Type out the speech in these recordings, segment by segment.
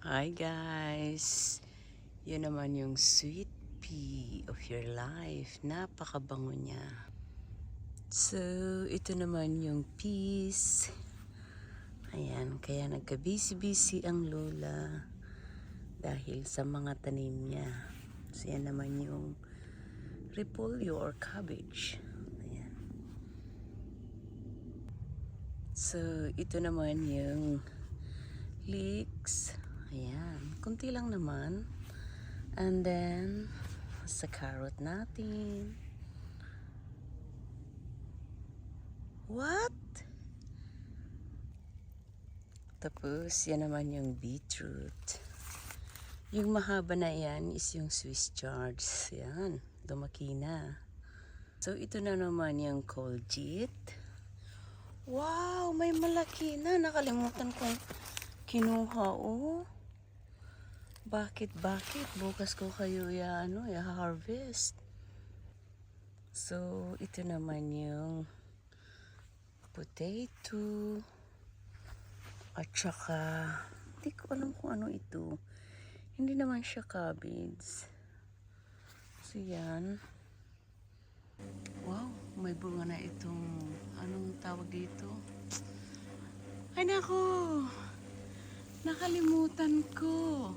Hi guys! Yun naman yung sweet pea of your life. Napakabango niya. So, ito naman yung peas. Ayan, kaya nagka-busy-busy ang lola dahil sa mga tanim niya. So, yan naman yung repolyo or cabbage. Ayan. So, ito naman yung leeks. Ayan, kunti lang naman. And then, sa carrot natin. What? Tapos, yan naman yung beetroot. Yung mahaba na yan is yung Swiss chards. Yan, lumaki na. So, ito na naman yung Colgate. Wow, may malaki na. Nakalimutan kong kinuha, oh. Bakit? Bukas ko kayo i-harvest. So, ito naman yung potato. At saka, hindi ko alam kung ano ito. Hindi naman siya cabbage. So, yan. Wow, may bunga na itong, anong tawag dito? Ay, nako! Nakalimutan ko.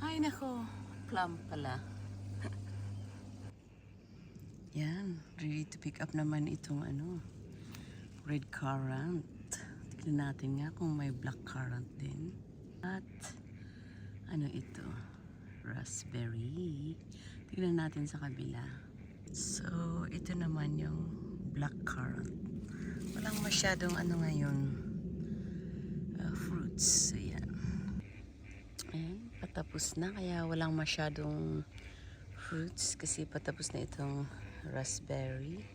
Ay, nako. Plum pala. Yan, ready to pick up naman itong red currant. Tignan natin nga kung may black currant din. At ano ito? Raspberry. Tignan natin sa kabila. So, ito naman yung black currant. Walang masyadong ngayon fruits. Ayan. Ayan, patapos na. Kaya walang masyadong fruits kasi patapos na itong raspberry.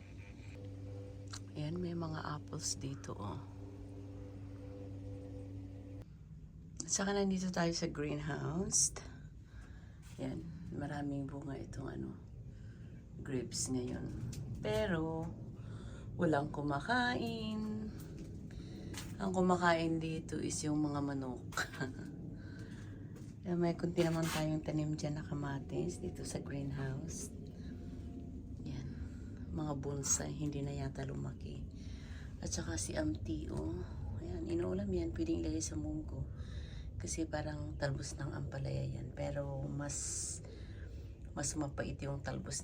Ayan, may mga apples dito, oh. At saka nandito tayo sa greenhouse. Ayan, maraming bunga itong grapes ngayon. Pero, walang kumakain. Ang kumakain dito is yung mga manok. May kunti naman tayong tanim dyan na kamatis dito sa greenhouse. Yan. Mga bonsai, hindi na yata lumaki. At saka si amtio. Ayan, inuulam yan. Pwedeng ilagay sa munggo. Kasi parang talbos ng ampalaya yan. Pero mas mapait yung talbos na